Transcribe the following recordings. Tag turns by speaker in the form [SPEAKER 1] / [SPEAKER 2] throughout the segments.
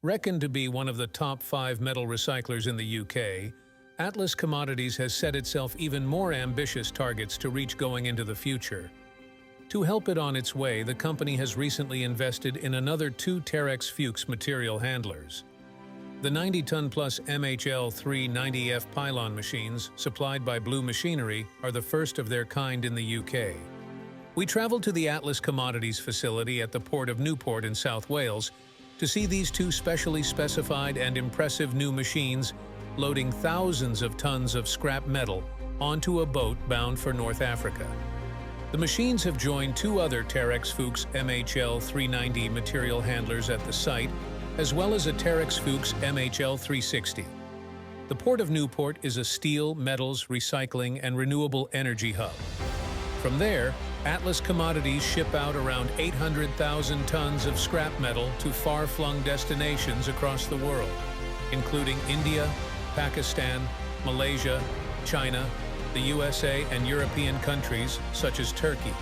[SPEAKER 1] Reckoned to be one of the top 5 metal recyclers in the UK, Atlas Commodities has set itself even more ambitious targets to reach going into the future. To help it on its way, the company has recently invested in another 2 Terex Fuchs material handlers. The 90-ton-plus MHL390F pylon machines, supplied by Blue Machinery, are the first of their kind in the UK. We traveled to the Atlas Commodities facility at the port of Newport in South Wales to see these 2 specially specified and impressive new machines loading thousands of tons of scrap metal onto a boat bound for North Africa. The machines have joined 2 other Terex Fuchs MHL390 material handlers at the site, as well as a Terex Fuchs MHL360. The Port of Newport is a steel, metals, recycling, and renewable energy hub. From there, Atlas Commodities ship out around 800,000 tons of scrap metal to far-flung destinations across the world, including India, Pakistan, Malaysia, China, the USA, and European countries such as Turkey.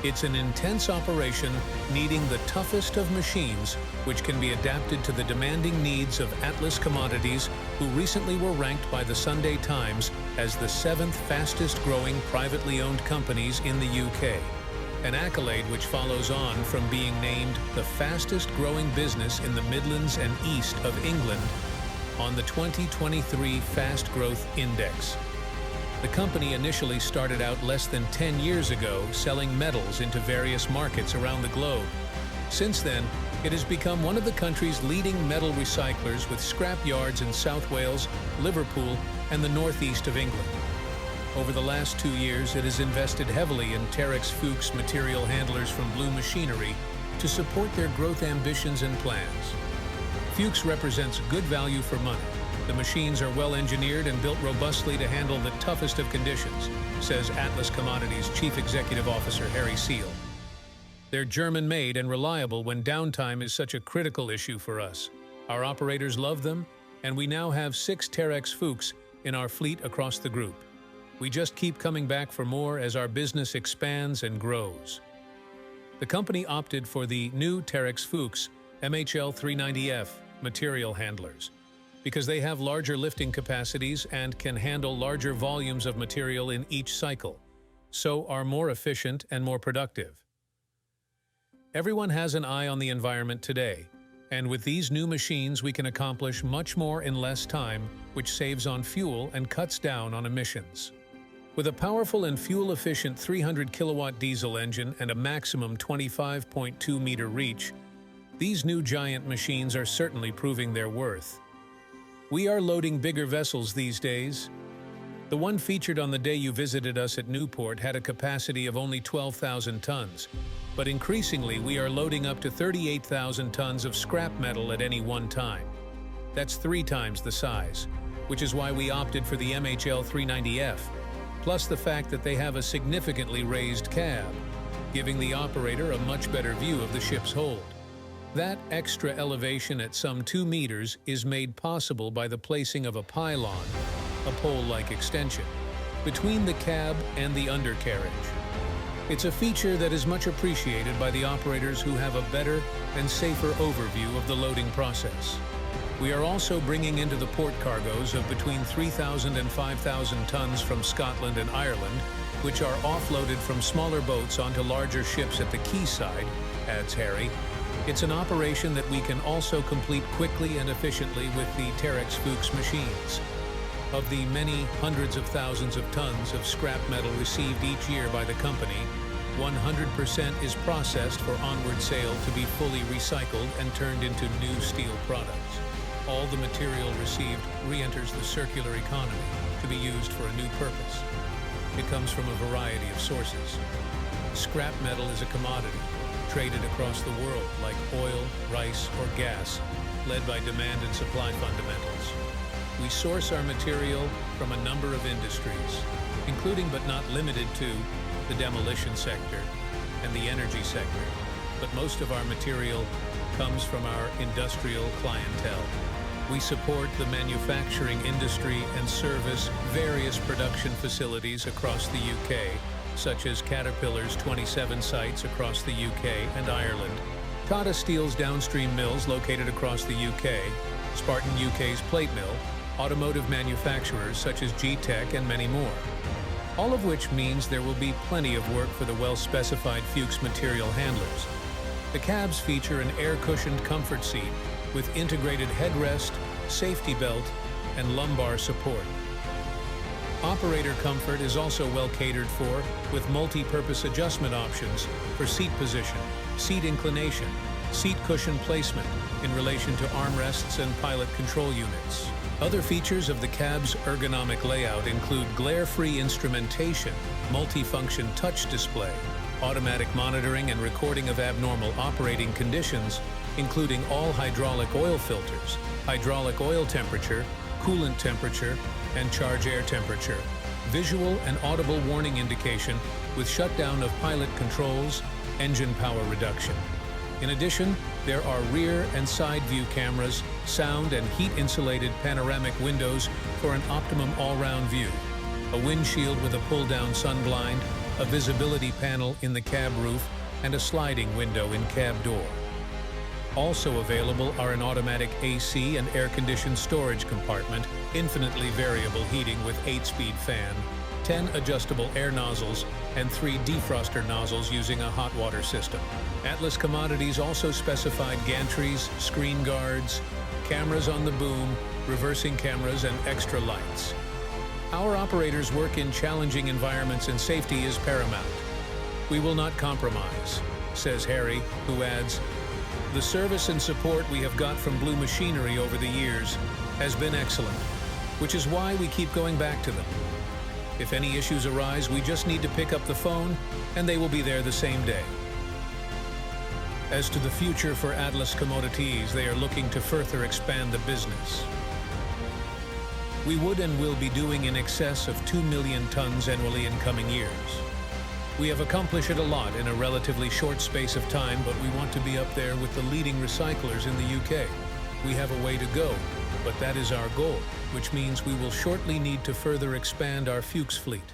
[SPEAKER 1] It's an intense operation needing the toughest of machines, which can be adapted to the demanding needs of Atlas Commodities, who recently were ranked by the Sunday Times as the 7th fastest-growing privately owned companies in the UK, an accolade which follows on from being named the fastest-growing business in the Midlands and East of England on the 2023 Fast Growth Index. The company initially started out less than 10 years ago selling metals into various markets around the globe. Since then, it has become one of the country's leading metal recyclers with scrap yards in South Wales, Liverpool, and the northeast of England. Over the last 2 years, it has invested heavily in Terex Fuchs material handlers from Blue Machinery to support their growth ambitions and plans. Fuchs represents good value for money. The machines are well engineered and built robustly to handle the toughest of conditions, says Atlas Commodities Chief Executive Officer Harry Seal. They're German-made and reliable when downtime is such a critical issue for us. Our operators love them, and we now have 6 Terex Fuchs in our fleet across the group. We just keep coming back for more as our business expands and grows. The company opted for the new Terex Fuchs MHL390F material handlers, because they have larger lifting capacities and can handle larger volumes of material in each cycle, so are more efficient and more productive. Everyone has an eye on the environment today, and with these new machines we can accomplish much more in less time, which saves on fuel and cuts down on emissions. With a powerful and fuel-efficient 300-kilowatt diesel engine and a maximum 25.2-meter reach, these new giant machines are certainly proving their worth. We are loading bigger vessels these days. The one featured on the day you visited us at Newport had a capacity of only 12,000 tons, but increasingly we are loading up to 38,000 tons of scrap metal at any one time. That's 3 times the size, which is why we opted for the MHL390F, plus the fact that they have a significantly raised cab, giving the operator a much better view of the ship's hold. That extra elevation at some 2 meters is made possible by the placing of a pylon, a pole-like extension, between the cab and the undercarriage. It's a feature that is much appreciated by the operators who have a better and safer overview of the loading process. We are also bringing into the port cargoes of between 3,000 and 5,000 tons from Scotland and Ireland, which are offloaded from smaller boats onto larger ships at the quayside, adds Harry. It's an operation that we can also complete quickly and efficiently with the Terex Fuchs machines. Of the many hundreds of thousands of tons of scrap metal received each year by the company, 100% is processed for onward sale to be fully recycled and turned into new steel products. All the material received re-enters the circular economy to be used for a new purpose. It comes from a variety of sources. Scrap metal is a commodity, traded across the world like oil, rice, or gas, led by demand and supply fundamentals. We source our material from a number of industries, including but not limited to the demolition sector and the energy sector, but most of our material comes from our industrial clientele. We support the manufacturing industry and service various production facilities across the UK, such as Caterpillar's 27 sites across the UK and Ireland, Tata Steel's downstream mills located across the UK, Spartan UK's plate mill, automotive manufacturers such as G-Tech and many more. All of which means there will be plenty of work for the well-specified Fuchs material handlers. The cabs feature an air-cushioned comfort seat with integrated headrest, safety belt, and lumbar support. Operator comfort is also well catered for with multi-purpose adjustment options for seat position, seat inclination, seat cushion placement in relation to armrests and pilot control units. Other features of the cab's ergonomic layout include glare-free instrumentation, multi-function touch display, automatic monitoring and recording of abnormal operating conditions, including all hydraulic oil filters, hydraulic oil temperature, coolant temperature, and charge air temperature, visual and audible warning indication with shutdown of pilot controls, engine power reduction. In addition, there are rear and side view cameras, sound and heat-insulated panoramic windows for an optimum all-round view, a windshield with a pull-down sun blind, a visibility panel in the cab roof, and a sliding window in cab door. Also available are an automatic AC and air-conditioned storage compartment, infinitely variable heating with 8-speed fan, 10 adjustable air nozzles, and 3 defroster nozzles using a hot water system. Atlas Commodities also specified gantries, screen guards, cameras on the boom, reversing cameras, and extra lights. Our operators work in challenging environments and safety is paramount. We will not compromise, says Harry, who adds, "The service and support we have got from Blue Machinery over the years has been excellent, which is why we keep going back to them. If any issues arise, we just need to pick up the phone and they will be there the same day." As to the future for Atlas Commodities, they are looking to further expand the business. We would and will be doing in excess of 2 million tons annually in coming years. We have accomplished a lot in a relatively short space of time, but we want to be up there with the leading recyclers in the UK. We have a way to go, but that is our goal, which means we will shortly need to further expand our Fuchs fleet.